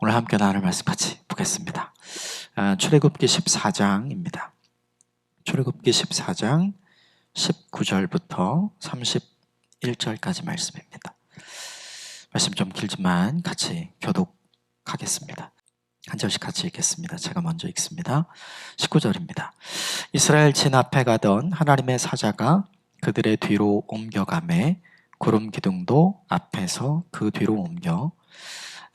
오늘 함께 나눌 말씀 같이 보겠습니다. 출애굽기 14장입니다. 출애굽기 14장 19절부터 31절까지 말씀입니다. 말씀 좀 길지만 같이 교독하겠습니다. 한 절씩 같이 읽겠습니다. 제가 먼저 읽습니다. 19절입니다. 이스라엘 진 앞에 가던 하나님의 사자가 그들의 뒤로 옮겨가매 구름 기둥도 앞에서 그 뒤로 옮겨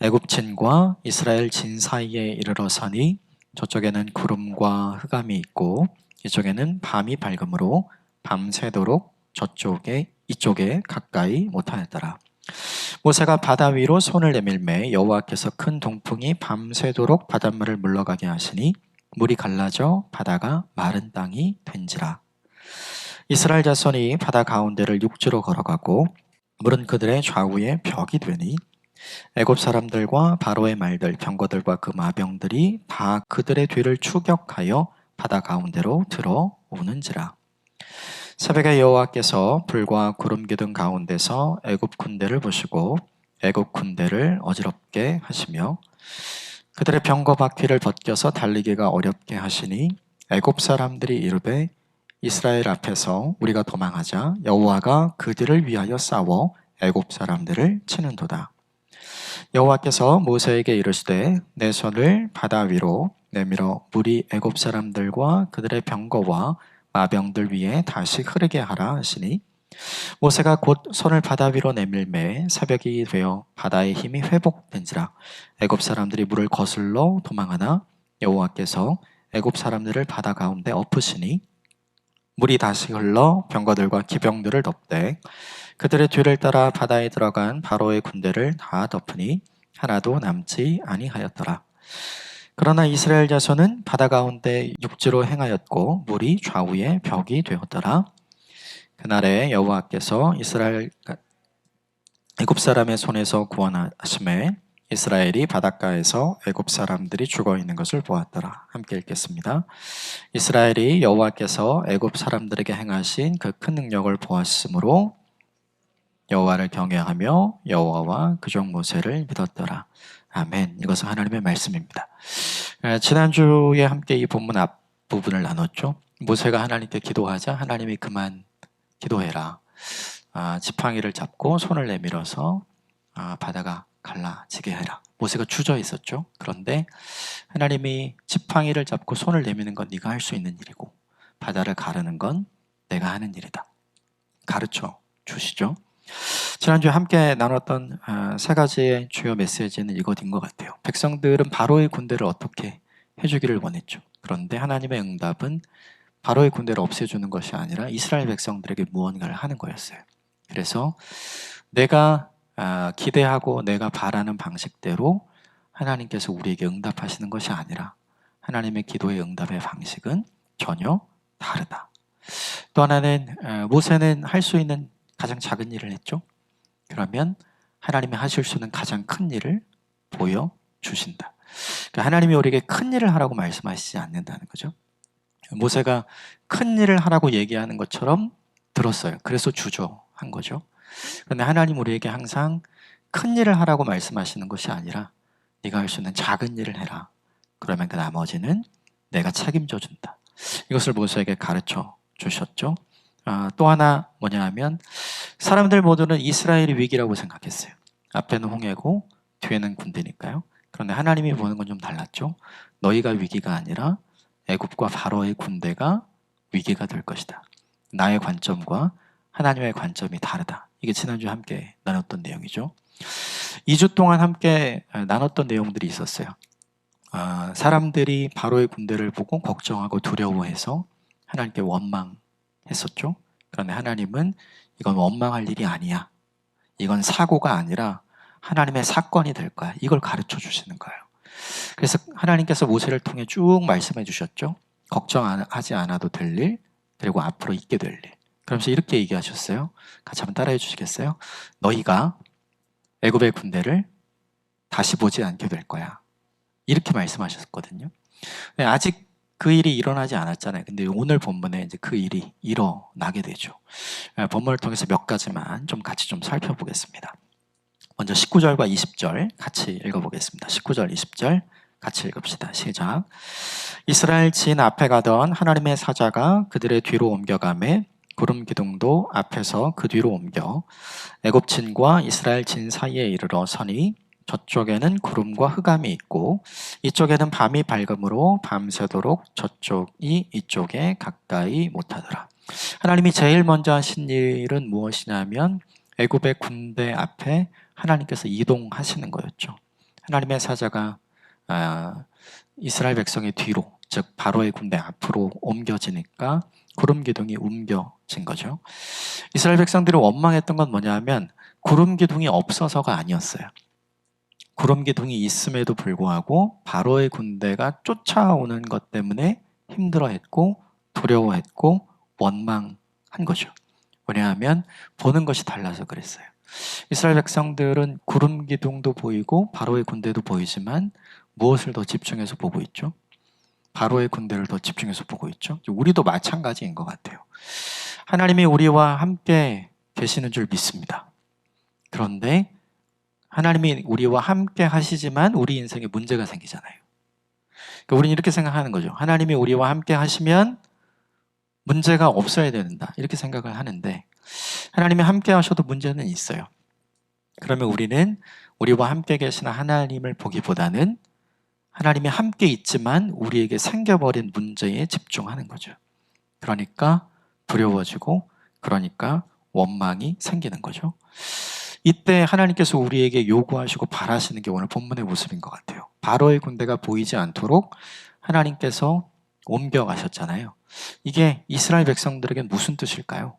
애굽진과 이스라엘 진 사이에 이르러서니 저쪽에는 구름과 흑암이 있고 이쪽에는 밤이 밝음으로 밤새도록 이쪽에 가까이 못하였더라. 모세가 바다 위로 손을 내밀매 여호와께서 큰 동풍이 밤새도록 바닷물을 물러가게 하시니 물이 갈라져 바다가 마른 땅이 된지라. 이스라엘 자손이 바다 가운데를 육지로 걸어가고 물은 그들의 좌우에 벽이 되니 애굽 사람들과 바로의 말들, 병거들과 그 마병들이 다 그들의 뒤를 추격하여 바다 가운데로 들어오는지라. 새벽에 여호와께서 불과 구름 기둥 가운데서 애굽 군대를 보시고 애굽 군대를 어지럽게 하시며 그들의 병거 바퀴를 벗겨서 달리기가 어렵게 하시니 애굽 사람들이 이르되 이스라엘 앞에서 우리가 도망하자 여호와가 그들을 위하여 싸워 애굽 사람들을 치는도다. 여호와께서 모세에게 이르시되 내 손을 바다 위로 내밀어 물이 애굽 사람들과 그들의 병거와 마병들 위에 다시 흐르게 하라 하시니 모세가 곧 손을 바다 위로 내밀매 새벽이 되어 바다의 힘이 회복된지라. 애굽 사람들이 물을 거슬러 도망하나 여호와께서 애굽 사람들을 바다 가운데 엎으시니 물이 다시 흘러 병거들과 기병들을 덮되 그들의 뒤를 따라 바다에 들어간 바로의 군대를 다 덮으니 하나도 남지 아니하였더라. 그러나 이스라엘 자손은 바다 가운데 육지로 행하였고 물이 좌우에 벽이 되었더라. 그날에 여호와께서 애굽 사람의 손에서 구원하심에 이스라엘이 바닷가에서 애굽 사람들이 죽어 있는 것을 보았더라. 함께 읽겠습니다. 이스라엘이 여호와께서 애굽 사람들에게 행하신 그 큰 능력을 보았으므로 여호와를 경외하며 여호와와 그종 모세를 믿었더라. 아멘. 이것은 하나님의 말씀입니다. 지난주에 함께 이 본문 앞부분을 나눴죠. 모세가 하나님께 기도하자 하나님이 그만 기도해라. 지팡이를 잡고 손을 내밀어서 바다가 갈라지게 해라. 모세가 주저 있었죠. 그런데 하나님이 지팡이를 잡고 손을 내미는 건 네가 할 수 있는 일이고 바다를 가르는 건 내가 하는 일이다. 가르쳐 주시죠. 지난주에 함께 나눴던 세 가지의 주요 메시지는 이것인 것 같아요. 백성들은 바로의 군대를 어떻게 해주기를 원했죠. 그런데 하나님의 응답은 바로의 군대를 없애주는 것이 아니라 이스라엘 백성들에게 무언가를 하는 거였어요. 그래서 내가 기대하고 내가 바라는 방식대로 하나님께서 우리에게 응답하시는 것이 아니라 하나님의 기도의 응답의 방식은 전혀 다르다. 또 하나는 모세는 할 수 있는 가장 작은 일을 했죠. 그러면 하나님이 하실 수 있는 가장 큰 일을 보여주신다. 그러니까 하나님이 우리에게 큰 일을 하라고 말씀하시지 않는다는 거죠. 모세가 큰 일을 하라고 얘기하는 것처럼 들었어요. 그래서 주저한 거죠. 그런데 하나님 우리에게 항상 큰 일을 하라고 말씀하시는 것이 아니라 네가 할 수 있는 작은 일을 해라. 그러면 그 나머지는 내가 책임져 준다. 이것을 모세에게 가르쳐 주셨죠. 또 하나 뭐냐 하면 사람들 모두는 이스라엘이 위기라고 생각했어요. 앞에는 홍해고 뒤에는 군대니까요. 그런데 하나님이 보는 건 좀 달랐죠. 너희가 위기가 아니라 애굽과 바로의 군대가 위기가 될 것이다. 나의 관점과 하나님의 관점이 다르다. 이게 지난주에 함께 나눴던 내용이죠. 2주 동안 함께 나눴던 내용들이 있었어요. 사람들이 바로의 군대를 보고 걱정하고 두려워해서 하나님께 원망했었죠. 그런데 하나님은 이건 원망할 일이 아니야. 이건 사고가 아니라 하나님의 사건이 될 거야. 이걸 가르쳐 주시는 거예요. 그래서 하나님께서 모세를 통해 쭉 말씀해 주셨죠. 걱정하지 않아도 될 일, 그리고 앞으로 있게 될 일. 그러면서 이렇게 얘기하셨어요. 같이 한번 따라해 주시겠어요? 너희가 애굽의 군대를 다시 보지 않게 될 거야. 이렇게 말씀하셨거든요. 아직 그 일이 일어나지 않았잖아요. 근데 오늘 본문에 이제 그 일이 일어나게 되죠. 본문을 통해서 몇 가지만 좀 같이 좀 살펴보겠습니다. 먼저 19절과 20절 같이 읽어보겠습니다. 19절, 20절 같이 읽읍시다. 시작. 이스라엘 진 앞에 가던 하나님의 사자가 그들의 뒤로 옮겨가매 구름 기둥도 앞에서 그 뒤로 옮겨 애굽 진과 이스라엘 진 사이에 이르러 서니 저쪽에는 구름과 흑암이 있고 이쪽에는 밤이 밝음으로 밤새도록 저쪽이 이쪽에 가까이 못하더라. 하나님이 제일 먼저 하신 일은 무엇이냐면 애굽의 군대 앞에 하나님께서 이동하시는 거였죠. 하나님의 사자가 이스라엘 백성의 뒤로, 즉 바로의 군대 앞으로 옮겨지니까 구름 기둥이 옮겨진 거죠. 이스라엘 백성들이 원망했던 건 뭐냐면 구름 기둥이 없어서가 아니었어요. 구름 기둥이 있음에도 불구하고 바로의 군대가 쫓아오는 것 때문에 힘들어했고 두려워했고 원망한 거죠. 왜냐하면 보는 것이 달라서 그랬어요. 이스라엘 백성들은 구름 기둥도 보이고 바로의 군대도 보이지만 무엇을 더 집중해서 보고 있죠? 바로의 군대를 더 집중해서 보고 있죠. 우리도 마찬가지인 것 같아요. 하나님이 우리와 함께 계시는 줄 믿습니다. 그런데 하나님이 우리와 함께 하시지만 우리 인생에 문제가 생기잖아요. 그러니까 우리는 이렇게 생각하는 거죠. 하나님이 우리와 함께 하시면 문제가 없어야 된다. 이렇게 생각을 하는데 하나님이 함께 하셔도 문제는 있어요. 그러면 우리는 우리와 함께 계시는 하나님을 보기보다는 하나님이 함께 있지만 우리에게 생겨버린 문제에 집중하는 거죠. 그러니까 두려워지고 그러니까 원망이 생기는 거죠. 이때 하나님께서 우리에게 요구하시고 바라시는 게 오늘 본문의 모습인 것 같아요. 바로의 군대가 보이지 않도록 하나님께서 옮겨가셨잖아요. 이게 이스라엘 백성들에게 무슨 뜻일까요?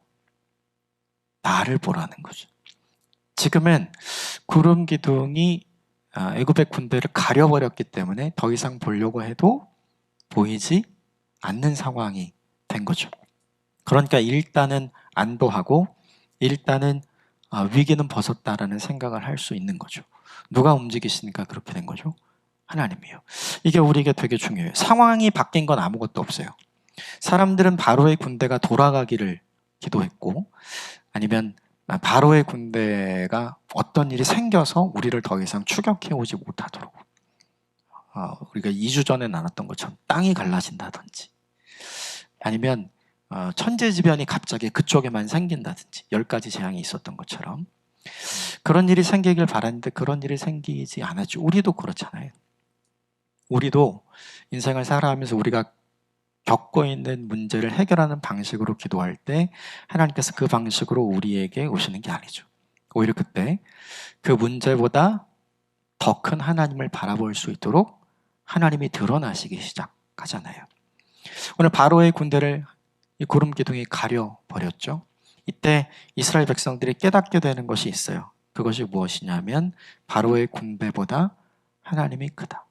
나를 보라는 거죠. 지금은 구름 기둥이 애굽의 군대를 가려버렸기 때문에 더 이상 보려고 해도 보이지 않는 상황이 된 거죠. 그러니까 일단은 안도하고 일단은 위기는 벗었다라는 생각을 할 수 있는 거죠. 누가 움직이시니까 그렇게 된 거죠? 하나님이요. 이게 우리에게 되게 중요해요. 상황이 바뀐 건 아무것도 없어요. 사람들은 바로의 군대가 돌아가기를 기도했고 아니면 바로의 군대가 어떤 일이 생겨서 우리를 더 이상 추격해오지 못하도록 우리가 2주 전에 나눴던 것처럼 땅이 갈라진다든지 아니면 천재지변이 갑자기 그쪽에만 생긴다든지 10가지 재앙이 있었던 것처럼 그런 일이 생기길 바랐는데 그런 일이 생기지 않았죠. 우리도 그렇잖아요. 우리도 인생을 살아가면서 우리가 겪고 있는 문제를 해결하는 방식으로 기도할 때 하나님께서 그 방식으로 우리에게 오시는 게 아니죠. 오히려 그때 그 문제보다 더 큰 하나님을 바라볼 수 있도록 하나님이 드러나시기 시작하잖아요. 오늘 바로의 군대를 이 구름 기둥이 가려버렸죠. 이때 이스라엘 백성들이 깨닫게 되는 것이 있어요. 그것이 무엇이냐면 바로의 군대보다 하나님이 크다.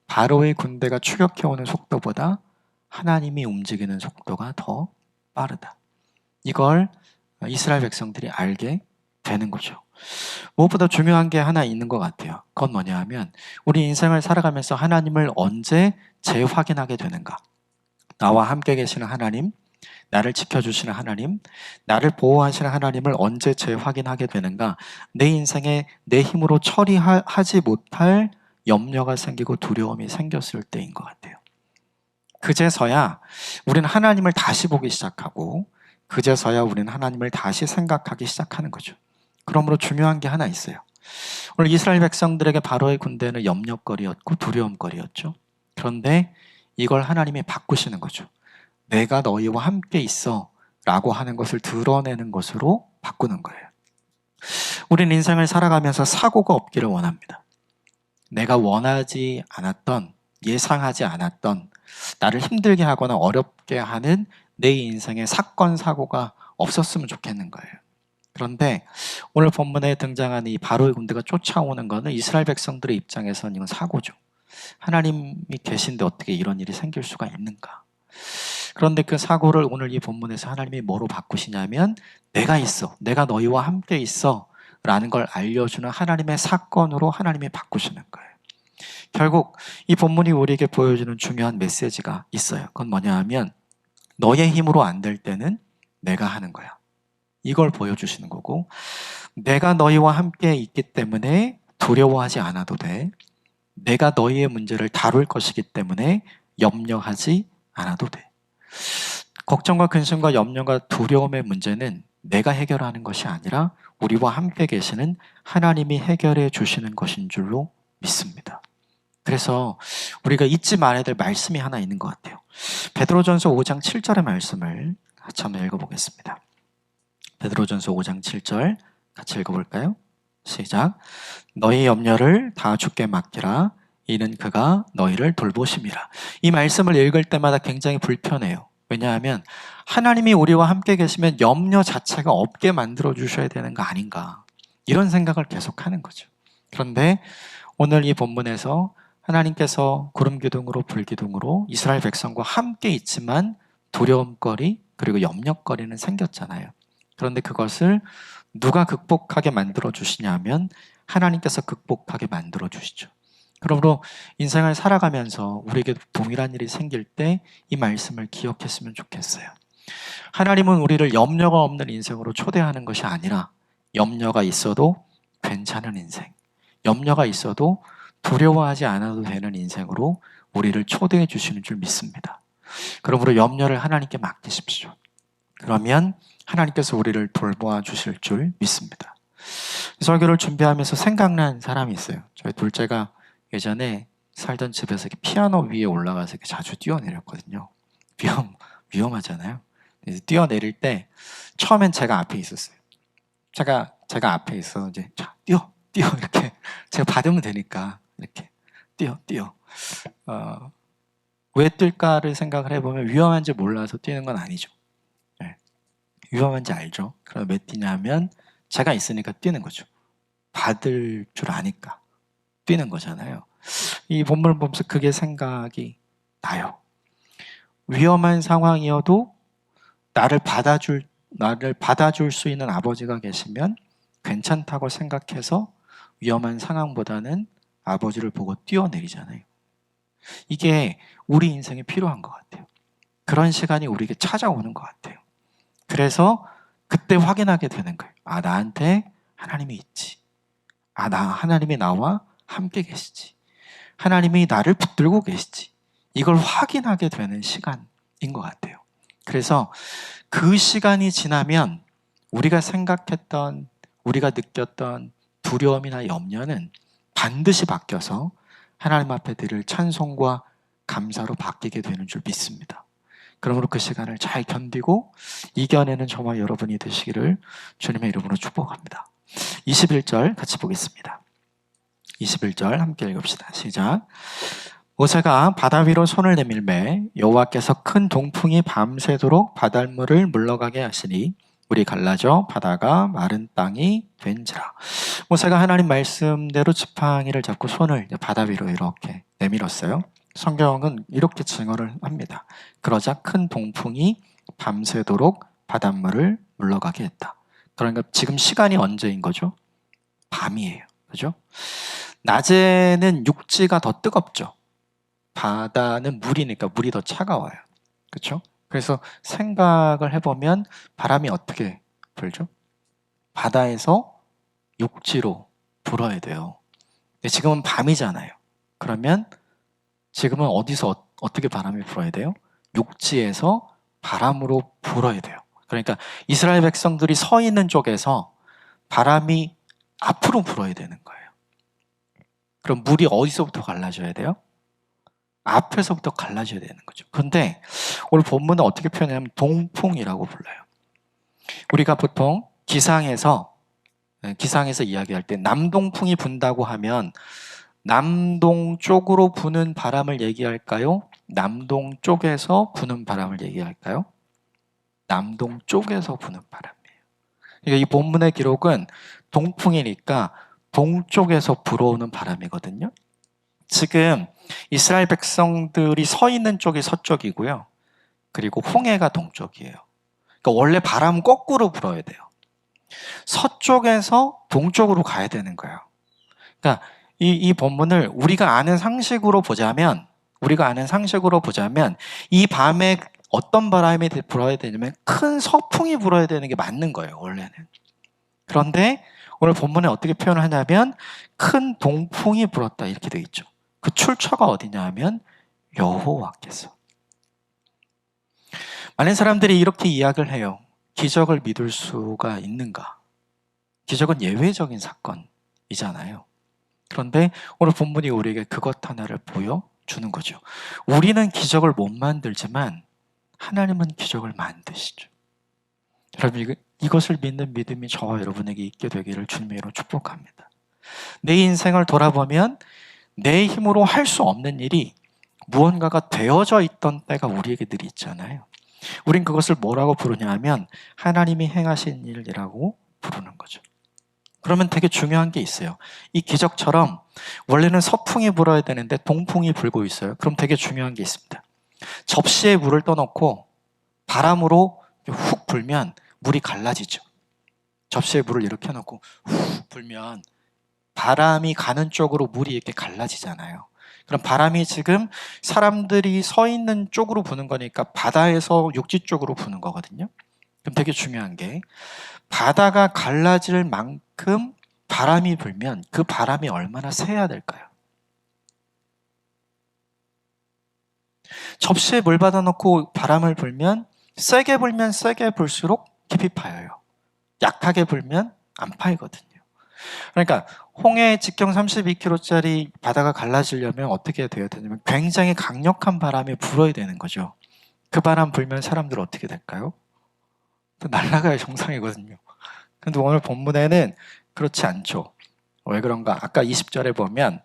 바로의 군대가 추격해오는 속도보다 하나님이 움직이는 속도가 더 빠르다. 이걸 이스라엘 백성들이 알게 되는 거죠. 무엇보다 중요한 게 하나 있는 것 같아요. 그건 뭐냐 하면 우리 인생을 살아가면서 하나님을 언제 재확인하게 되는가? 나와 함께 계시는 하나님, 나를 지켜주시는 하나님, 나를 보호하시는 하나님을 언제 재확인하게 되는가? 내 인생에 내 힘으로 처리하지 못할 염려가 생기고 두려움이 생겼을 때인 것 같아요. 그제서야 우리는 하나님을 다시 보기 시작하고 그제서야 우리는 하나님을 다시 생각하기 시작하는 거죠. 그러므로 중요한 게 하나 있어요. 오늘 이스라엘 백성들에게 바로의 군대는 염려거리였고 두려움거리였죠. 그런데 이걸 하나님이 바꾸시는 거죠. 내가 너희와 함께 있어 라고 하는 것을 드러내는 것으로 바꾸는 거예요. 우리는 인생을 살아가면서 사고가 없기를 원합니다. 내가 원하지 않았던, 예상하지 않았던, 나를 힘들게 하거나 어렵게 하는 내 인생의 사건, 사고가 없었으면 좋겠는 거예요. 그런데 오늘 본문에 등장하는 이 바로의 군대가 쫓아오는 것은 이스라엘 백성들의 입장에서는 이건 사고죠. 하나님이 계신데 어떻게 이런 일이 생길 수가 있는가? 그런데 그 사고를 오늘 이 본문에서 하나님이 뭐로 바꾸시냐면 내가 있어, 내가 너희와 함께 있어 라는 걸 알려주는 하나님의 사건으로 하나님이 바꾸시는 거예요. 결국 이 본문이 우리에게 보여주는 중요한 메시지가 있어요. 그건 뭐냐 하면 너의 힘으로 안 될 때는 내가 하는 거야. 이걸 보여주시는 거고, 내가 너희와 함께 있기 때문에 두려워하지 않아도 돼. 내가 너희의 문제를 다룰 것이기 때문에 염려하지 않아도 돼. 걱정과 근심과 염려가 두려움의 문제는 내가 해결하는 것이 아니라 우리와 함께 계시는 하나님이 해결해 주시는 것인 줄로 믿습니다. 그래서 우리가 잊지 말아야 될 말씀이 하나 있는 것 같아요. 베드로전서 5장 7절의 말씀을 같이 한번 읽어보겠습니다. 베드로전서 5장 7절 같이 읽어볼까요? 시작. 너희 염려를 다 주께 맡기라. 이는 그가 너희를 돌보심이라. 이 말씀을 읽을 때마다 굉장히 불편해요. 왜냐하면 하나님이 우리와 함께 계시면 염려 자체가 없게 만들어 주셔야 되는 거 아닌가, 이런 생각을 계속하는 거죠. 그런데 오늘 이 본문에서 하나님께서 구름 기둥으로 불 기둥으로 이스라엘 백성과 함께 있지만 두려움거리 그리고 염려거리는 생겼잖아요. 그런데 그것을 누가 극복하게 만들어 주시냐면 하나님께서 극복하게 만들어 주시죠. 그러므로 인생을 살아가면서 우리에게 동일한 일이 생길 때 이 말씀을 기억했으면 좋겠어요. 하나님은 우리를 염려가 없는 인생으로 초대하는 것이 아니라 염려가 있어도 괜찮은 인생, 염려가 있어도 두려워하지 않아도 되는 인생으로 우리를 초대해 주시는 줄 믿습니다. 그러므로 염려를 하나님께 맡기십시오. 그러면 하나님께서 우리를 돌보아 주실 줄 믿습니다. 설교를 준비하면서 생각난 사람이 있어요. 저희 둘째가 예전에 살던 집에서 이렇게 피아노 위에 올라가서 이렇게 자주 뛰어내렸거든요. 위험하잖아요. 뛰어내릴 때 처음엔 제가 앞에 있었어요. 제가 앞에 있어 이제 자 뛰어 이렇게 제가 받으면 되니까 이렇게 뛰어. 왜 뛸까를 생각을 해보면 위험한지 몰라서 뛰는 건 아니죠. 네. 위험한지 알죠. 그럼 왜 뛰냐면 제가 있으니까 뛰는 거죠. 받을 줄 아니까 뛰는 거잖아요. 이 본문을 보면서 그게 생각이 나요. 위험한 상황이어도 나를 받아줄 수 있는 아버지가 계시면 괜찮다고 생각해서 위험한 상황보다는 아버지를 보고 뛰어내리잖아요. 이게 우리 인생에 필요한 것 같아요. 그런 시간이 우리에게 찾아오는 것 같아요. 그래서 그때 확인하게 되는 거예요. 아, 나한테 하나님이 있지. 아, 하나님이 나와 함께 계시지. 하나님이 나를 붙들고 계시지. 이걸 확인하게 되는 시간인 것 같아요. 그래서 그 시간이 지나면 우리가 생각했던, 우리가 느꼈던 두려움이나 염려는 반드시 바뀌어서 하나님 앞에 드릴 찬송과 감사로 바뀌게 되는 줄 믿습니다. 그러므로 그 시간을 잘 견디고 이겨내는 저와 여러분이 되시기를 주님의 이름으로 축복합니다. 21절 같이 보겠습니다. 21절 함께 읽읍시다. 시작. 모세가 바다 위로 손을 내밀매 여호와께서 큰 동풍이 밤새도록 바닷물을 물러가게 하시니 물이 갈라져 바다가 마른 땅이 된지라. 모세가 하나님 말씀대로 지팡이를 잡고 손을 바다 위로 이렇게 내밀었어요. 성경은 이렇게 증언을 합니다. 그러자 큰 동풍이 밤새도록 바닷물을 물러가게 했다. 그러니까 지금 시간이 언제인 거죠? 밤이에요. 그죠? 낮에는 육지가 더 뜨겁죠. 바다는 물이니까 물이 더 차가워요. 그렇죠? 그래서 생각을 해보면 바람이 어떻게 불죠? 바다에서 육지로 불어야 돼요. 근데 지금은 밤이잖아요. 그러면 지금은 어디서 어떻게 바람이 불어야 돼요? 육지에서 바람으로 불어야 돼요. 그러니까 이스라엘 백성들이 서 있는 쪽에서 바람이 앞으로 불어야 되는 거예요. 그럼 물이 어디서부터 갈라져야 돼요? 앞에서부터 갈라져야 되는 거죠. 그런데 오늘 본문은 어떻게 표현하냐면 동풍이라고 불러요. 우리가 보통 기상에서 이야기할 때 남동풍이 분다고 하면 남동 쪽으로 부는 바람을 얘기할까요? 남동 쪽에서 부는 바람을 얘기할까요? 남동 쪽에서 부는 바람이에요. 그러니까 이 본문의 기록은 동풍이니까 동쪽에서 불어오는 바람이거든요. 지금 이스라엘 백성들이 서 있는 쪽이 서쪽이고요. 그리고 홍해가 동쪽이에요. 그러니까 원래 바람은 거꾸로 불어야 돼요. 서쪽에서 동쪽으로 가야 되는 거예요. 그러니까 이 본문을 우리가 아는 상식으로 보자면 이 밤에 어떤 바람이 불어야 되냐면 큰 서풍이 불어야 되는 게 맞는 거예요, 원래는. 그런데 오늘 본문에 어떻게 표현을 하냐면 큰 동풍이 불었다 이렇게 되어 있죠. 그 출처가 어디냐 하면 여호와께서. 많은 사람들이 이렇게 이야기를 해요. 기적을 믿을 수가 있는가? 기적은 예외적인 사건이잖아요. 그런데 오늘 본문이 우리에게 그것 하나를 보여주는 거죠. 우리는 기적을 못 만들지만 하나님은 기적을 만드시죠. 여러분, 이것을 믿는 믿음이 저와 여러분에게 있게 되기를 주님의 이름으로 축복합니다. 내 인생을 돌아보면 내 힘으로 할 수 없는 일이 무언가가 되어져 있던 때가 우리에게 늘 있잖아요. 우린 그것을 뭐라고 부르냐 하면 하나님이 행하신 일이라고 부르는 거죠. 그러면 되게 중요한 게 있어요. 이 기적처럼 원래는 서풍이 불어야 되는데 동풍이 불고 있어요. 그럼 되게 중요한 게 있습니다. 접시에 물을 떠놓고 바람으로 훅 불면 물이 갈라지죠. 접시에 물을 이렇게 해놓고 훅 불면 바람이 가는 쪽으로 물이 이렇게 갈라지잖아요. 그럼 바람이 지금 사람들이 서 있는 쪽으로 부는 거니까 바다에서 육지 쪽으로 부는 거거든요. 그럼 되게 중요한 게 바다가 갈라질 만큼 바람이 불면 그 바람이 얼마나 세야 될까요? 접시에 물 받아놓고 바람을 불면 세게 불면 세게 불수록 깊이 파여요. 약하게 불면 안 파이거든요. 그러니까 홍해 직경 32km짜리 바다가 갈라지려면 어떻게 돼야 되냐면 굉장히 강력한 바람이 불어야 되는 거죠. 그 바람 불면 사람들 어떻게 될까요? 또 날아가야 정상이거든요. 근데 오늘 본문에는 그렇지 않죠. 왜 그런가? 아까 20절에 보면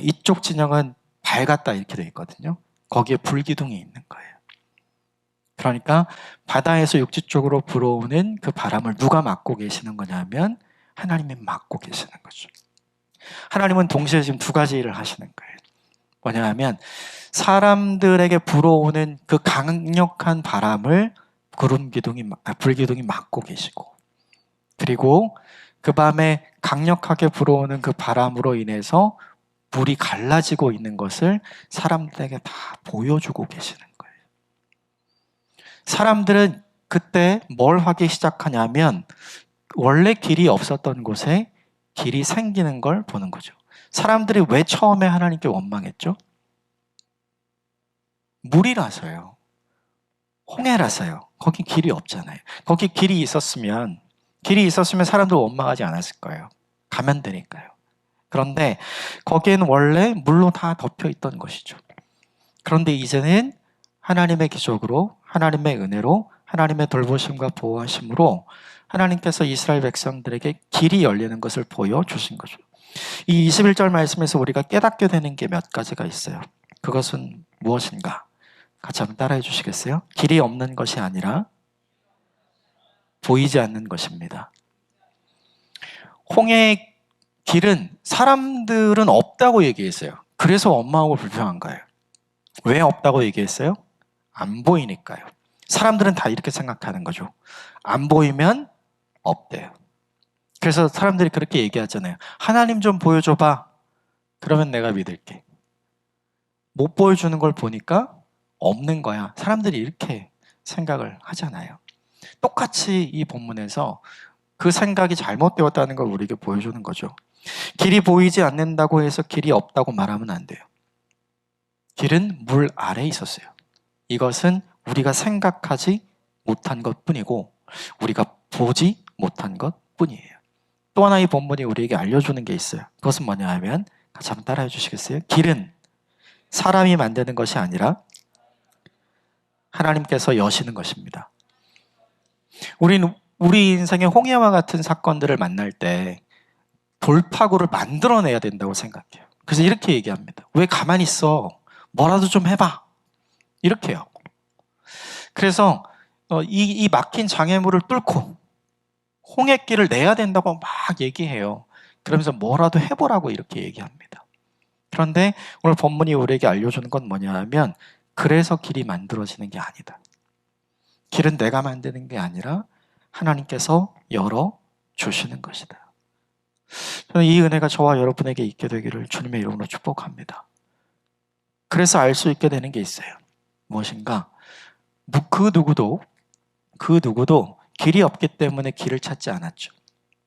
이쪽 진영은 밝았다 이렇게 되어 있거든요. 거기에 불기둥이 있는 거예요. 그러니까 바다에서 육지 쪽으로 불어오는 그 바람을 누가 막고 계시는 거냐면 하나님이 막고 계시는 거죠. 하나님은 동시에 지금 두 가지 일을 하시는 거예요. 뭐냐 하면 사람들에게 불어오는 그 강력한 바람을 불기둥이 막고 계시고, 그리고 그 밤에 강력하게 불어오는 그 바람으로 인해서 물이 갈라지고 있는 것을 사람들에게 다 보여주고 계시는 거예요. 사람들은 그때 뭘 하기 시작하냐면 원래 길이 없었던 곳에 길이 생기는 걸 보는 거죠. 사람들이 왜 처음에 하나님께 원망했죠? 물이라서요. 홍해라서요. 거기 길이 없잖아요. 거기 길이 있었으면 사람들 원망하지 않았을 거예요. 가면 되니까요. 그런데 거기에는 원래 물로 다 덮여 있던 것이죠. 그런데 이제는 하나님의 기적으로, 하나님의 은혜로, 하나님의 돌보심과 보호하심으로 하나님께서 이스라엘 백성들에게 길이 열리는 것을 보여주신 거죠. 이 21절 말씀에서 우리가 깨닫게 되는 게 몇 가지가 있어요. 그것은 무엇인가? 같이 한번 따라해 주시겠어요? 길이 없는 것이 아니라 보이지 않는 것입니다. 홍해의 길은 사람들은 없다고 얘기했어요. 그래서 원망하고 불평한 거예요. 왜 없다고 얘기했어요? 안 보이니까요. 사람들은 다 이렇게 생각하는 거죠. 안 보이면 없대요. 그래서 사람들이 그렇게 얘기하잖아요. 하나님 좀 보여줘봐. 그러면 내가 믿을게. 못 보여주는 걸 보니까 없는 거야. 사람들이 이렇게 생각을 하잖아요. 똑같이 이 본문에서 그 생각이 잘못되었다는 걸 우리에게 보여주는 거죠. 길이 보이지 않는다고 해서 길이 없다고 말하면 안 돼요. 길은 물 아래에 있었어요. 이것은 우리가 생각하지 못한 것 뿐이고 우리가 보지 못한 것 뿐이에요. 또 하나 이 본문이 우리에게 알려주는 게 있어요. 그것은 뭐냐 하면 같이 한번 따라해 주시겠어요? 길은 사람이 만드는 것이 아니라 하나님께서 여시는 것입니다. 우리는 우리 인생의 홍해와 같은 사건들을 만날 때 돌파구를 만들어내야 된다고 생각해요. 그래서 이렇게 얘기합니다. 왜 가만히 있어? 뭐라도 좀 해봐. 이렇게요. 그래서 이 막힌 장애물을 뚫고 홍해길을 내야 된다고 막 얘기해요. 그러면서 뭐라도 해보라고 이렇게 얘기합니다. 그런데 오늘 본문이 우리에게 알려주는 건 뭐냐 하면 그래서 길이 만들어지는 게 아니다. 길은 내가 만드는 게 아니라 하나님께서 열어주시는 것이다. 저는 이 은혜가 저와 여러분에게 있게 되기를 주님의 이름으로 축복합니다. 그래서 알 수 있게 되는 게 있어요. 무엇인가? 그 누구도 길이 없기 때문에 길을 찾지 않았죠.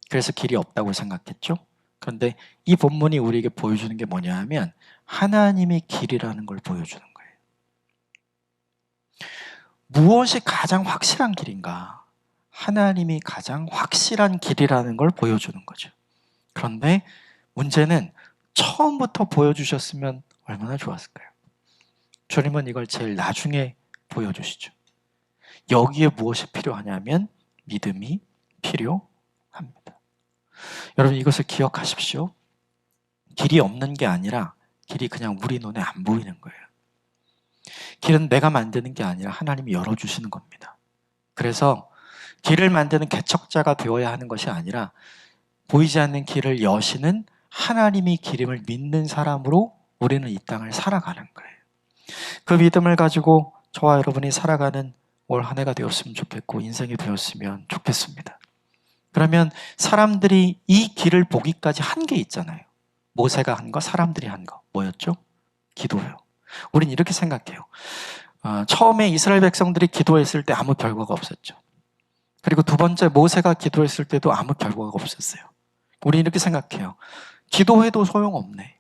그래서 길이 없다고 생각했죠. 그런데 이 본문이 우리에게 보여주는 게 뭐냐 하면 하나님이 길이라는 걸 보여주는 거예요. 무엇이 가장 확실한 길인가? 하나님이 가장 확실한 길이라는 걸 보여주는 거죠. 그런데 문제는 처음부터 보여주셨으면 얼마나 좋았을까요? 주님은 이걸 제일 나중에 보여주시죠. 여기에 무엇이 필요하냐면 믿음이 필요합니다. 여러분 이것을 기억하십시오. 길이 없는 게 아니라 길이 그냥 우리 눈에 안 보이는 거예요. 길은 내가 만드는 게 아니라 하나님이 열어주시는 겁니다. 그래서 길을 만드는 개척자가 되어야 하는 것이 아니라 보이지 않는 길을 여시는 하나님이 길임을 믿는 사람으로 우리는 이 땅을 살아가는 거예요. 그 믿음을 가지고 저와 여러분이 살아가는 올 한 해가 되었으면 좋겠고 인생이 되었으면 좋겠습니다. 그러면 사람들이 이 길을 보기까지 한 게 있잖아요. 모세가 한 거, 사람들이 한 거. 뭐였죠? 기도예요. 우린 이렇게 생각해요. 처음에 이스라엘 백성들이 기도했을 때 아무 결과가 없었죠. 그리고 두 번째 모세가 기도했을 때도 아무 결과가 없었어요. 우린 이렇게 생각해요. 기도해도 소용없네.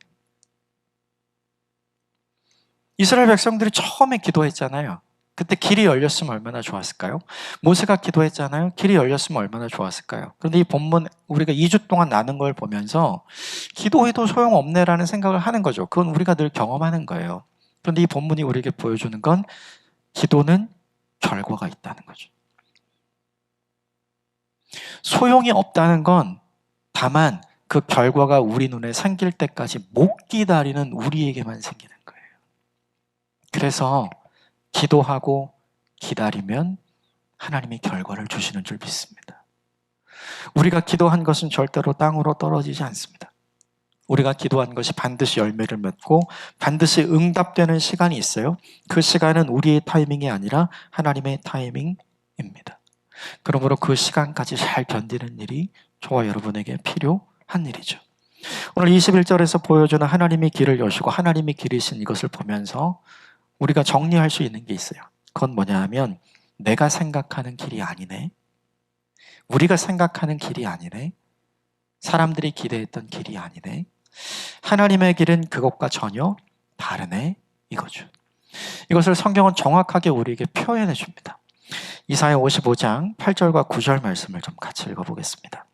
이스라엘 백성들이 처음에 기도했잖아요. 그때 길이 열렸으면 얼마나 좋았을까요? 모세가 기도했잖아요. 길이 열렸으면 얼마나 좋았을까요? 그런데 이 본문 우리가 2주 동안 나눈 걸 보면서 기도해도 소용없네라는 생각을 하는 거죠. 그건 우리가 늘 경험하는 거예요. 그런데 이 본문이 우리에게 보여주는 건 기도는 결과가 있다는 거죠. 소용이 없다는 건 다만 그 결과가 우리 눈에 생길 때까지 못 기다리는 우리에게만 생기는 거예요. 그래서 기도하고 기다리면 하나님이 결과를 주시는 줄 믿습니다. 우리가 기도한 것은 절대로 땅으로 떨어지지 않습니다. 우리가 기도한 것이 반드시 열매를 맺고 반드시 응답되는 시간이 있어요. 그 시간은 우리의 타이밍이 아니라 하나님의 타이밍입니다. 그러므로 그 시간까지 잘 견디는 일이 저와 여러분에게 필요한 일이죠. 오늘 21절에서 보여주는 하나님의 길을 여시고 하나님의 길이신 이것을 보면서 우리가 정리할 수 있는 게 있어요. 그건 뭐냐 하면 내가 생각하는 길이 아니네. 우리가 생각하는 길이 아니네. 사람들이 기대했던 길이 아니네. 하나님의 길은 그것과 전혀 다르네. 이거죠. 이것을 성경은 정확하게 우리에게 표현해 줍니다. 이사야 55장 8절과 9절 말씀을 좀 같이 읽어보겠습니다.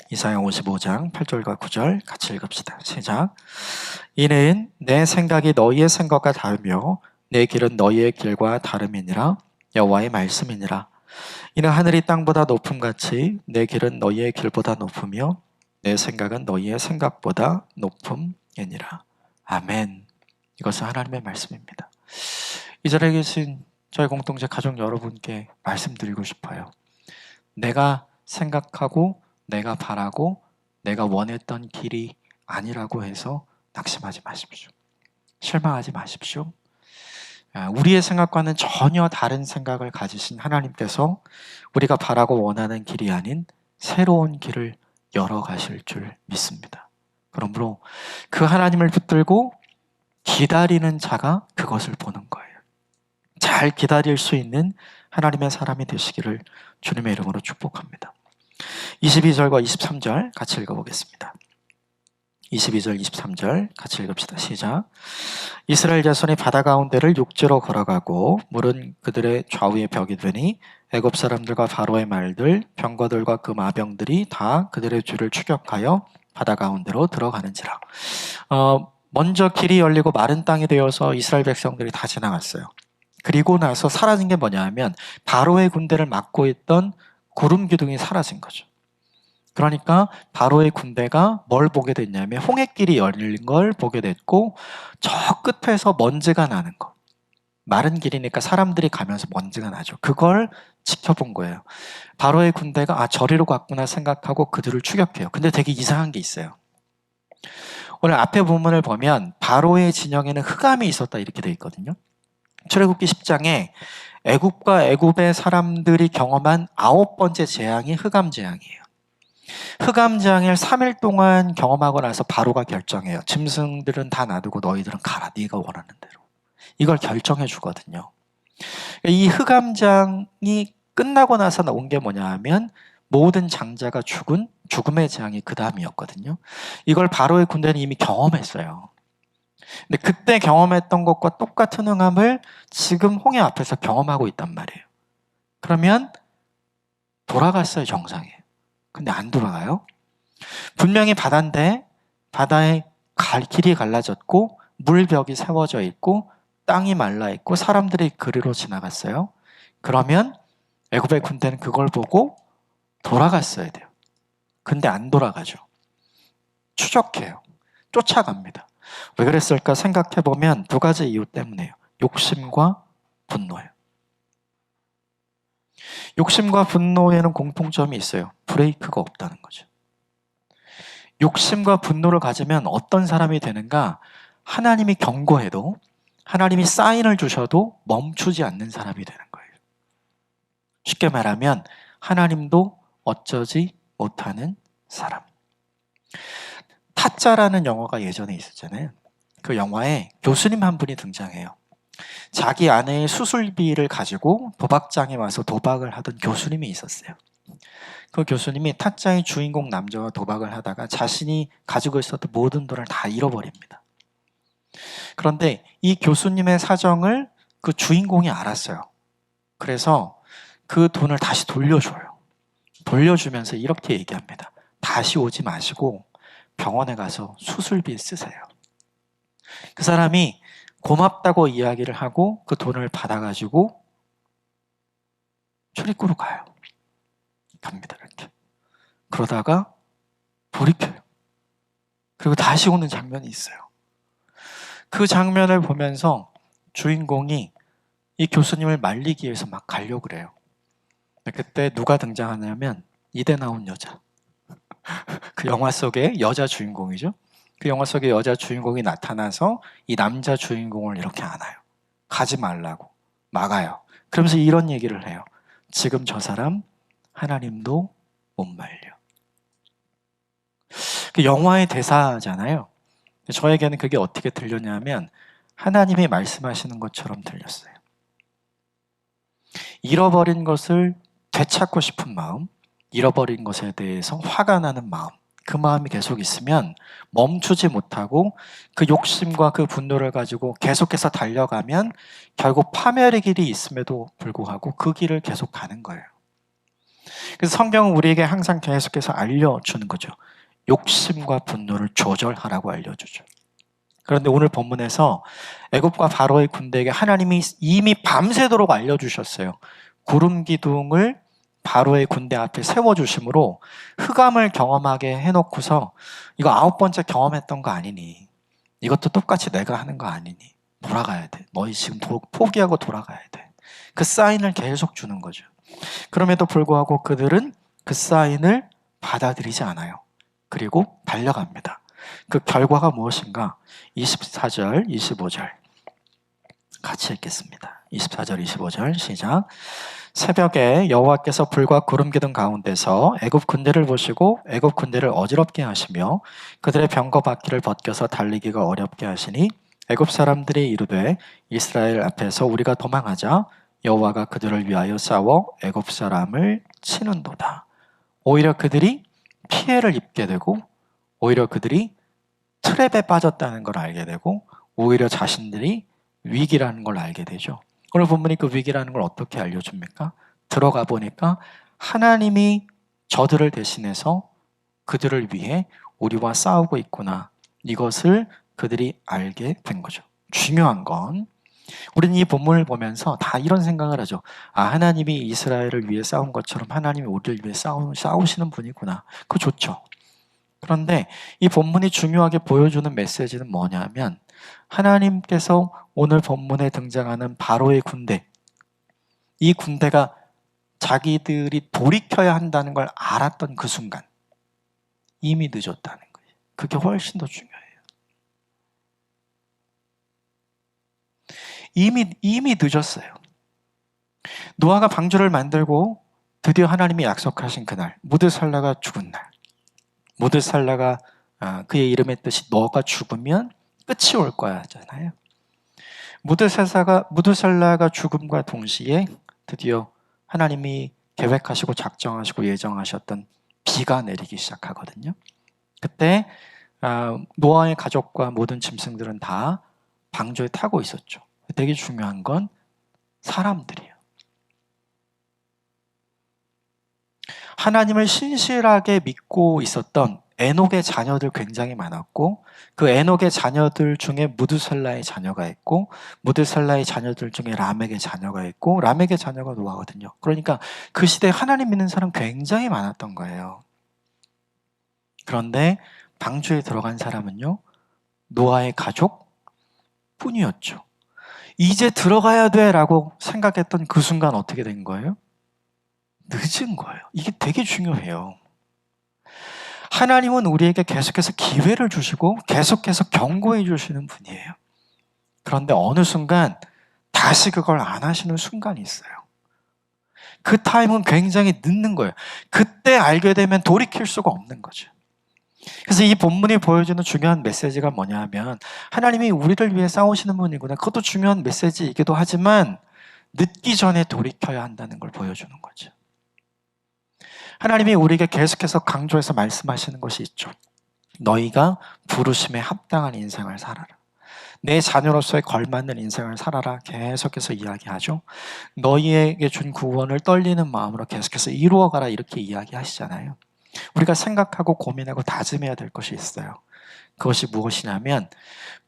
이사야 55장 8절과 9절 같이 읽읍시다. 시작. 이는 내 생각이 너희의 생각과 다르며 내 길은 너희의 길과 다름이니라. 여호와의 말씀이니라. 이는 하늘이 땅보다 높음같이 내 길은 너희의 길보다 높으며 내 생각은 너희의 생각보다 높음이니라. 아멘. 이것은 하나님의 말씀입니다. 이 자리에 계신 저희 공동체 가족 여러분께 말씀드리고 싶어요. 내가 생각하고 내가 바라고 내가 원했던 길이 아니라고 해서 낙심하지 마십시오. 실망하지 마십시오. 우리의 생각과는 전혀 다른 생각을 가지신 하나님께서 우리가 바라고 원하는 길이 아닌 새로운 길을 열어가실 줄 믿습니다. 그러므로 그 하나님을 붙들고 기다리는 자가 그것을 보는 거예요. 잘 기다릴 수 있는 하나님의 사람이 되시기를 주님의 이름으로 축복합니다. 22절과 23절 같이 읽어보겠습니다. 22절, 23절 같이 읽읍시다. 시작. 이스라엘 자손이 바다 가운데를 육지로 걸어가고 물은 그들의 좌우에 벽이 되니 애굽 사람들과 바로의 말들, 병거들과 그 마병들이 다 그들의 뒤를 추격하여 바다 가운데로 들어가는지라. 먼저 길이 열리고 마른 땅이 되어서 이스라엘 백성들이 다 지나갔어요. 그리고 나서 사라진 게 뭐냐 하면 바로의 군대를 막고 있던 구름 기둥이 사라진 거죠. 그러니까 바로의 군대가 뭘 보게 됐냐면 홍해길이 열린 걸 보게 됐고 저 끝에서 먼지가 나는 거. 마른 길이니까 사람들이 가면서 먼지가 나죠. 그걸 지켜본 거예요. 바로의 군대가 저리로 갔구나 생각하고 그들을 추격해요. 근데 되게 이상한 게 있어요. 오늘 앞에 본문을 보면 바로의 진영에는 흑암이 있었다 이렇게 돼 있거든요. 출애굽기 10장에 애굽과 애굽의 사람들이 경험한 9번째 재앙이 흑암 재앙이에요. 흑암 재앙을 3일 동안 경험하고 나서 바로가 결정해요. 짐승들은 다 놔두고 너희들은 가라. 네가 원하는 대로. 이걸 결정해 주거든요. 이 흑암장이 끝나고 나서 나온 게 뭐냐 하면 모든 장자가 죽음의 재앙이 그 다음이었거든요. 이걸 바로의 군대는 이미 경험했어요. 근데 그때 경험했던 것과 똑같은 흥함을 지금 홍해 앞에서 경험하고 있단 말이에요. 그러면 돌아갔어요, 정상에. 근데 안 돌아가요. 분명히 바다인데 바다에 길이 갈라졌고 물벽이 세워져 있고 땅이 말라 있고 사람들이 그리로 지나갔어요. 그러면 애굽의 군대는 그걸 보고 돌아갔어야 돼요. 근데 안 돌아가죠. 추적해요. 쫓아갑니다. 왜 그랬을까 생각해보면 두 가지 이유 때문에요. 욕심과 분노예요. 욕심과 분노에는 공통점이 있어요. 브레이크가 없다는 거죠. 욕심과 분노를 가지면 어떤 사람이 되는가? 하나님이 경고해도 하나님이 사인을 주셔도 멈추지 않는 사람이 되는 거예요. 쉽게 말하면 하나님도 어쩌지 못하는 사람. 타짜라는 영화가 예전에 있었잖아요. 그 영화에 교수님 한 분이 등장해요. 자기 아내의 수술비를 가지고 도박장에 와서 도박을 하던 교수님이 있었어요. 그 교수님이 타짜의 주인공 남자와 도박을 하다가 자신이 가지고 있었던 모든 돈을 다 잃어버립니다. 그런데 이 교수님의 사정을 그 주인공이 알았어요. 그래서 그 돈을 다시 돌려줘요. 돌려주면서 이렇게 얘기합니다. 다시 오지 마시고 병원에 가서 수술비 쓰세요. 그 사람이 고맙다고 이야기를 하고 그 돈을 받아가지고 출입구로 가요. 갑니다, 이렇게. 그러다가 돌이켜요. 그리고 다시 오는 장면이 있어요. 그 장면을 보면서 주인공이 이 교수님을 말리기 위해서 막 가려고 그래요. 그때 누가 등장하냐면 이대 나온 여자. 그 영화 속의 여자 주인공이죠. 그 영화 속의 여자 주인공이 나타나서 이 남자 주인공을 이렇게 안아요. 가지 말라고 막아요. 그러면서 이런 얘기를 해요. 지금 저 사람 하나님도 못 말려. 그 영화의 대사잖아요. 저에게는 그게 어떻게 들렸냐면 하나님이 말씀하시는 것처럼 들렸어요. 잃어버린 것을 되찾고 싶은 마음, 잃어버린 것에 대해서 화가 나는 마음, 그 마음이 계속 있으면 멈추지 못하고 그 욕심과 그 분노를 가지고 계속해서 달려가면 결국 파멸의 길이 있음에도 불구하고 그 길을 계속 가는 거예요. 그래서 성경은 우리에게 항상 계속해서 알려주는 거죠. 욕심과 분노를 조절하라고 알려주죠. 그런데 오늘 본문에서 애굽과 바로의 군대에게 하나님이 이미 밤새도록 알려주셨어요. 구름 기둥을 바로의 군대 앞에 세워주심으로 흑암을 경험하게 해놓고서 이거 9번째 경험했던 거 아니니? 이것도 똑같이 내가 하는 거 아니니? 돌아가야 돼. 너희 지금 포기하고 돌아가야 돼. 그 사인을 계속 주는 거죠. 그럼에도 불구하고 그들은 그 사인을 받아들이지 않아요. 그리고 달려갑니다. 그 결과가 무엇인가? 24절, 25절 같이 읽겠습니다. 24절, 25절 시작. 새벽에 여호와께서 불과 구름 기둥 가운데서 애굽 군대를 보시고 애굽 군대를 어지럽게 하시며 그들의 병거 바퀴를 벗겨서 달리기가 어렵게 하시니 애굽 사람들이 이르되 이스라엘 앞에서 우리가 도망하자 여호와가 그들을 위하여 싸워 애굽 사람을 치는도다. 오히려 그들이 피해를 입게 되고 오히려 그들이 트랩에 빠졌다는 걸 알게 되고 오히려 자신들이 위기라는 걸 알게 되죠. 오늘 본문이 그 위기라는 걸 어떻게 알려줍니까? 들어가 보니까 하나님이 저들을 대신해서 그들을 위해 우리와 싸우고 있구나. 이것을 그들이 알게 된 거죠. 중요한 건 우리는 이 본문을 보면서 다 이런 생각을 하죠. 아, 하나님이 이스라엘을 위해 싸운 것처럼 하나님이 우리를 위해 싸우시는 분이구나. 그거 좋죠. 그런데 이 본문이 중요하게 보여주는 메시지는 뭐냐면 하나님께서 오늘 본문에 등장하는 바로의 군대, 이 군대가 자기들이 돌이켜야 한다는 걸 알았던 그 순간 이미 늦었다는 거예요. 그게 훨씬 더 중요해요. 이미 늦었어요. 노아가 방주를 만들고 드디어 하나님이 약속하신 그날, 무드살라가 죽은 날, 무드살라가 그의 이름의 뜻이 너가 죽으면 끝이 올 거야 하잖아요. 무드셀라가 죽음과 동시에 드디어 하나님이 계획하시고 작정하시고 예정하셨던 비가 내리기 시작하거든요. 그때 노아의 가족과 모든 짐승들은 다 방주에 타고 있었죠. 되게 중요한 건 사람들이에요. 하나님을 신실하게 믿고 있었던 에녹의 자녀들 굉장히 많았고, 그 에녹의 자녀들 중에 무드셀라의 자녀가 있고, 무드셀라의 자녀들 중에 라멕의 자녀가 있고, 라멕의 자녀가 노아거든요. 그러니까 그 시대에 하나님 믿는 사람 굉장히 많았던 거예요. 그런데 방주에 들어간 사람은요, 노아의 가족 뿐이었죠. 이제 들어가야 돼 라고 생각했던 그 순간 어떻게 된 거예요? 늦은 거예요. 이게 되게 중요해요. 하나님은 우리에게 계속해서 기회를 주시고 계속해서 경고해 주시는 분이에요. 그런데 어느 순간 다시 그걸 안 하시는 순간이 있어요. 그 타임은 굉장히 늦는 거예요. 그때 알게 되면 돌이킬 수가 없는 거죠. 그래서 이 본문이 보여주는 중요한 메시지가 뭐냐 하면 하나님이 우리를 위해 싸우시는 분이구나. 그것도 중요한 메시지이기도 하지만 늦기 전에 돌이켜야 한다는 걸 보여주는 거죠. 하나님이 우리에게 계속해서 강조해서 말씀하시는 것이 있죠. 너희가 부르심에 합당한 인생을 살아라. 내 자녀로서의 걸맞는 인생을 살아라. 계속해서 이야기하죠. 너희에게 준 구원을 떨리는 마음으로 계속해서 이루어가라. 이렇게 이야기하시잖아요. 우리가 생각하고 고민하고 다짐해야 될 것이 있어요. 그것이 무엇이냐면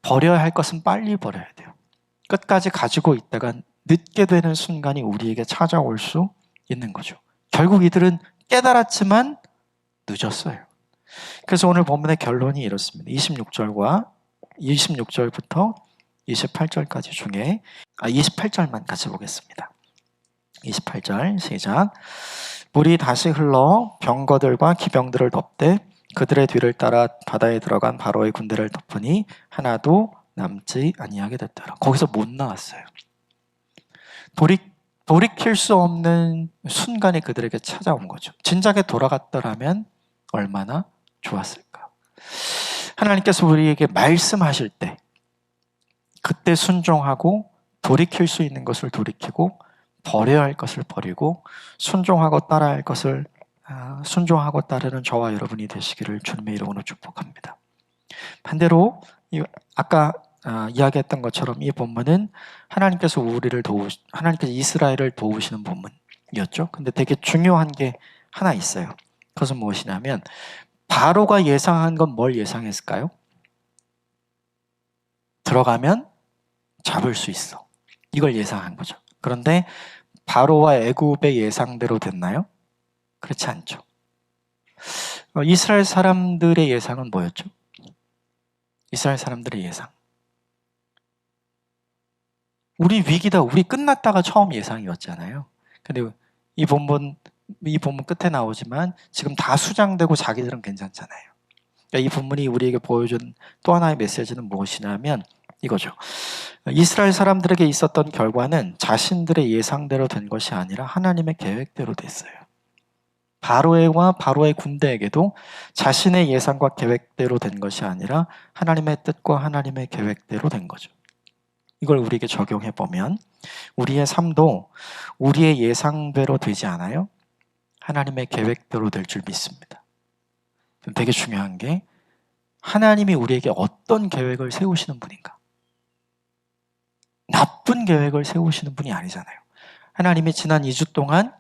버려야 할 것은 빨리 버려야 돼요. 끝까지 가지고 있다가 늦게 되는 순간이 우리에게 찾아올 수 있는 거죠. 결국 이들은 깨달았지만 늦었어요. 그래서 오늘 본문의 결론이 이렇습니다. 26절부터 28절까지 중에 28절만 같이 보겠습니다. 28절 시작. 물이 다시 흘러 병거들과 기병들을 덮되 그들의 뒤를 따라 바다에 들어간 바로의 군대를 덮으니 하나도 남지 아니하게 됐더라. 거기서 못 나왔어요. 돌이킬 수 없는 순간이 그들에게 찾아온 거죠. 진작에 돌아갔더라면 얼마나 좋았을까. 하나님께서 우리에게 말씀하실 때 그때 순종하고 돌이킬 수 있는 것을 돌이키고 버려야 할 것을 버리고 순종하고 따라야 할 것을 순종하고 따르는 저와 여러분이 되시기를 주님의 이름으로 축복합니다. 반대로 아까 이야기했던 것처럼 이 본문은 하나님께서 하나님께서 이스라엘을 도우시는 본문이었죠. 근데 되게 중요한 게 하나 있어요. 그것은 무엇이냐면 바로가 예상한 건 뭘 예상했을까요? 들어가면 잡을 수 있어. 이걸 예상한 거죠. 그런데 바로와 애굽의 예상대로 됐나요? 그렇지 않죠. 이스라엘 사람들의 예상은 뭐였죠? 이스라엘 사람들의 예상. 우리 위기다, 우리 끝났다가 처음 예상이었잖아요. 근데 이 본문 끝에 나오지만 지금 다 수장되고 자기들은 괜찮잖아요. 그러니까 이 본문이 우리에게 보여준 또 하나의 메시지는 무엇이냐면 이거죠. 이스라엘 사람들에게 있었던 결과는 자신들의 예상대로 된 것이 아니라 하나님의 계획대로 됐어요. 바로의 군대에게도 자신의 예상과 계획대로 된 것이 아니라 하나님의 뜻과 하나님의 계획대로 된 거죠. 이걸 우리에게 적용해 보면 우리의 삶도 우리의 예상대로 되지 않아요? 하나님의 계획대로 될 줄 믿습니다. 되게 중요한 게 하나님이 우리에게 어떤 계획을 세우시는 분인가? 나쁜 계획을 세우시는 분이 아니잖아요. 하나님이 지난 2주 동안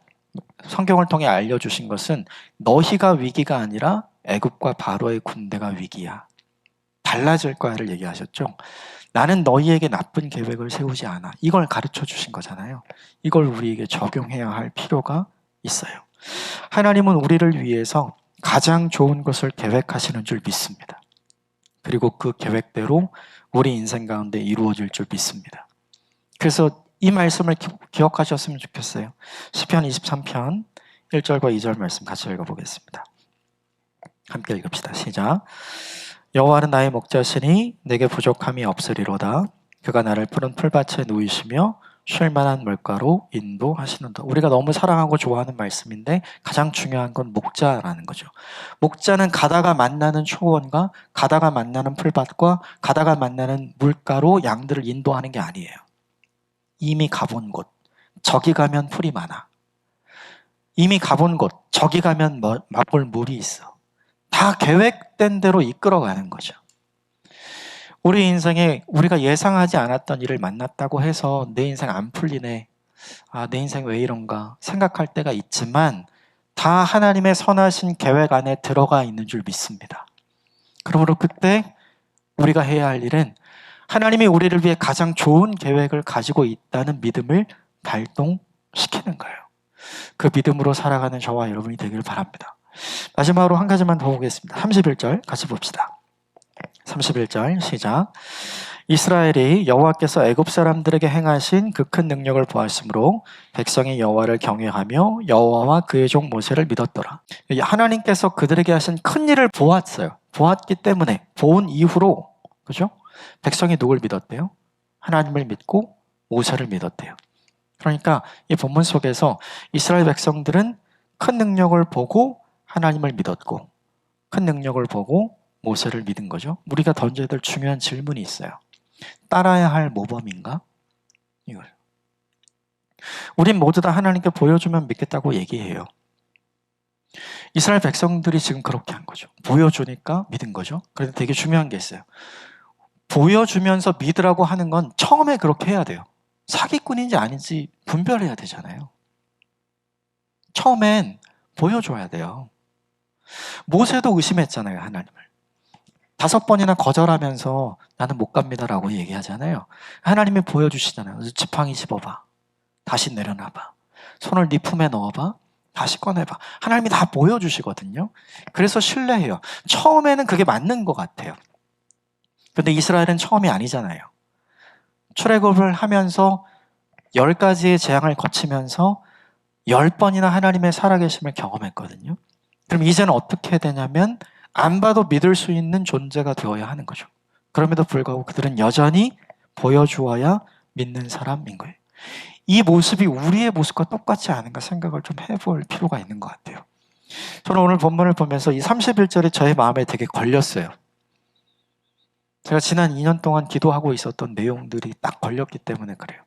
성경을 통해 알려주신 것은 너희가 위기가 아니라 애굽과 바로의 군대가 위기야. 달라질 거야를 얘기하셨죠. 나는 너희에게 나쁜 계획을 세우지 않아. 이걸 가르쳐 주신 거잖아요. 이걸 우리에게 적용해야 할 필요가 있어요. 하나님은 우리를 위해서 가장 좋은 것을 계획하시는 줄 믿습니다. 그리고 그 계획대로 우리 인생 가운데 이루어질 줄 믿습니다. 그래서 이 말씀을 기억하셨으면 좋겠어요. 시편 23편 1절과 2절 말씀 같이 읽어보겠습니다. 함께 읽읍시다. 시작. 여호와는 나의 목자시니 내게 부족함이 없으리로다. 그가 나를 푸른 풀밭에 누이시며 쉴 만한 물가로 인도하시는다. 우리가 너무 사랑하고 좋아하는 말씀인데 가장 중요한 건 목자라는 거죠. 목자는 가다가 만나는 초원과 가다가 만나는 풀밭과 가다가 만나는 물가로 양들을 인도하는 게 아니에요. 이미 가본 곳, 저기 가면 풀이 많아. 이미 가본 곳, 저기 가면 맛볼 물이 있어. 다 계획된 대로 이끌어가는 거죠. 우리 인생에 우리가 예상하지 않았던 일을 만났다고 해서 내 인생 안 풀리네, 내 인생 왜 이런가 생각할 때가 있지만 다 하나님의 선하신 계획 안에 들어가 있는 줄 믿습니다. 그러므로 그때 우리가 해야 할 일은 하나님이 우리를 위해 가장 좋은 계획을 가지고 있다는 믿음을 발동시키는 거예요. 그 믿음으로 살아가는 저와 여러분이 되길 바랍니다. 마지막으로 한 가지만 더 보겠습니다. 31절 같이 봅시다. 31절 시작. 이스라엘이 여호와께서 애굽 사람들에게 행하신 그 큰 능력을 보았으므로 백성이 여호와를 경외하며 여호와와 그의 종 모세를 믿었더라. 하나님께서 그들에게 하신 큰 일을 보았어요. 보았기 때문에 본 이후로, 그죠? 백성이 누굴 믿었대요? 하나님을 믿고 모세를 믿었대요. 그러니까 이 본문 속에서 이스라엘 백성들은 큰 능력을 보고 하나님을 믿었고 큰 능력을 보고 모세를 믿은 거죠. 우리가 던져야 될 중요한 질문이 있어요. 따라야 할 모범인가? 이걸. 우린 모두 다 하나님께 보여주면 믿겠다고 얘기해요. 이스라엘 백성들이 지금 그렇게 한 거죠. 보여주니까 믿은 거죠. 그런데 되게 중요한 게 있어요. 보여주면서 믿으라고 하는 건 처음에 그렇게 해야 돼요. 사기꾼인지 아닌지 분별해야 되잖아요. 처음엔 보여줘야 돼요. 모세도 의심했잖아요, 하나님을. 5번이나 거절하면서 나는 못 갑니다라고 얘기하잖아요. 하나님이 보여주시잖아요. 지팡이 집어봐. 다시 내려놔봐. 손을 네 품에 넣어봐. 다시 꺼내봐. 하나님이 다 보여주시거든요. 그래서 신뢰해요. 처음에는 그게 맞는 것 같아요. 근데 이스라엘은 처음이 아니잖아요. 출애굽을 하면서 10가지의 재앙을 거치면서 10번이나 하나님의 살아계심을 경험했거든요. 그럼 이제는 어떻게 해야 되냐면 안 봐도 믿을 수 있는 존재가 되어야 하는 거죠. 그럼에도 불구하고 그들은 여전히 보여주어야 믿는 사람인 거예요. 이 모습이 우리의 모습과 똑같지 않은가 생각을 좀 해볼 필요가 있는 것 같아요. 저는 오늘 본문을 보면서 이 31절이 저의 마음에 되게 걸렸어요. 제가 지난 2년 동안 기도하고 있었던 내용들이 딱 걸렸기 때문에 그래요.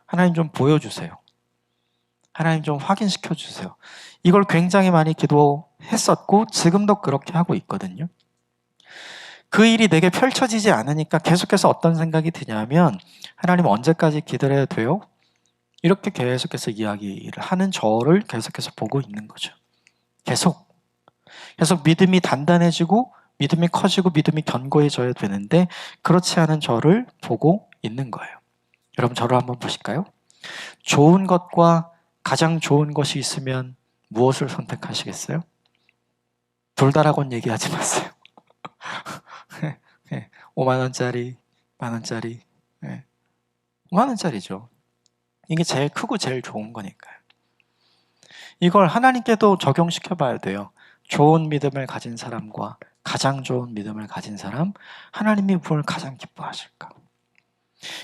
하나님 좀 보여주세요. 하나님 좀 확인시켜 주세요. 이걸 굉장히 많이 기도했었고 지금도 그렇게 하고 있거든요. 그 일이 내게 펼쳐지지 않으니까 계속해서 어떤 생각이 드냐면 하나님 언제까지 기다려야 돼요? 이렇게 계속해서 이야기를 하는 저를 계속해서 보고 있는 거죠. 계속 믿음이 단단해지고 믿음이 커지고 믿음이 견고해져야 되는데 그렇지 않은 저를 보고 있는 거예요. 여러분 저를 한번 보실까요? 좋은 것과 가장 좋은 것이 있으면 무엇을 선택하시겠어요? 둘 다라고는 얘기하지 마세요. 5만 원짜리, 만 원짜리, 5만 원짜리죠. 이게 제일 크고 제일 좋은 거니까요. 이걸 하나님께도 적용시켜 봐야 돼요. 좋은 믿음을 가진 사람과 가장 좋은 믿음을 가진 사람, 하나님이 뭘 가장 기뻐하실까?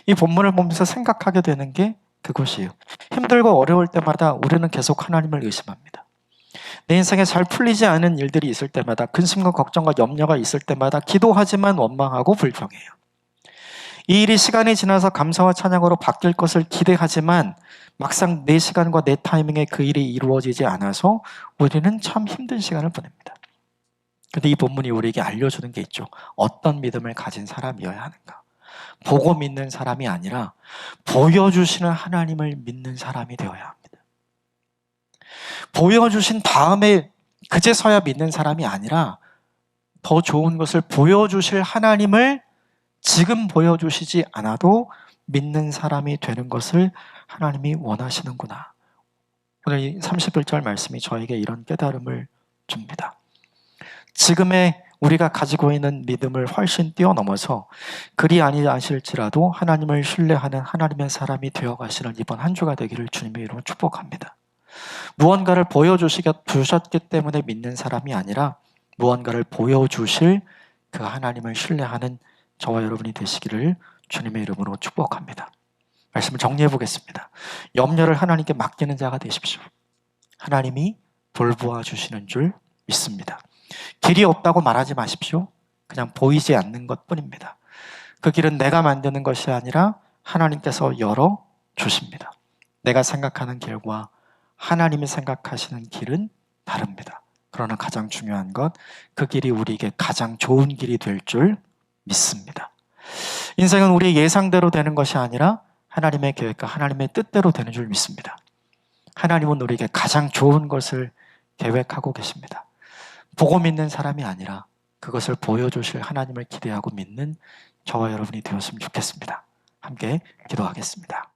이 본문을 보면서 생각하게 되는 게 그것이에요. 힘들고 어려울 때마다 우리는 계속 하나님을 의심합니다. 내 인생에 잘 풀리지 않은 일들이 있을 때마다 근심과 걱정과 염려가 있을 때마다 기도하지만 원망하고 불평해요. 이 일이 시간이 지나서 감사와 찬양으로 바뀔 것을 기대하지만 막상 내 시간과 내 타이밍에 그 일이 이루어지지 않아서 우리는 참 힘든 시간을 보냅니다. 근데 이 본문이 우리에게 알려주는 게 있죠. 어떤 믿음을 가진 사람이어야 하는가? 보고 믿는 사람이 아니라 보여주시는 하나님을 믿는 사람이 되어야 합니다. 보여주신 다음에 그제서야 믿는 사람이 아니라 더 좋은 것을 보여주실 하나님을 지금 보여주시지 않아도 믿는 사람이 되는 것을 하나님이 원하시는구나. 오늘 이 31절 말씀이 저에게 이런 깨달음을 줍니다. 지금의 우리가 가지고 있는 믿음을 훨씬 뛰어넘어서 그리 아니하실지라도 하나님을 신뢰하는 하나님의 사람이 되어가시는 이번 한 주가 되기를 주님의 이름으로 축복합니다. 무언가를 보여주셨기 때문에 믿는 사람이 아니라 무언가를 보여주실 그 하나님을 신뢰하는 저와 여러분이 되시기를 주님의 이름으로 축복합니다. 말씀을 정리해 보겠습니다. 염려를 하나님께 맡기는 자가 되십시오. 하나님이 돌보아 주시는 줄 믿습니다. 길이 없다고 말하지 마십시오. 그냥 보이지 않는 것뿐입니다. 그 길은 내가 만드는 것이 아니라 하나님께서 열어 주십니다. 내가 생각하는 길과 하나님이 생각하시는 길은 다릅니다. 그러나 가장 중요한 것, 그 길이 우리에게 가장 좋은 길이 될 줄 믿습니다. 인생은 우리의 예상대로 되는 것이 아니라 하나님의 계획과 하나님의 뜻대로 되는 줄 믿습니다. 하나님은 우리에게 가장 좋은 것을 계획하고 계십니다. 보고 믿는 사람이 아니라 그것을 보여주실 하나님을 기대하고 믿는 저와 여러분이 되었으면 좋겠습니다. 함께 기도하겠습니다.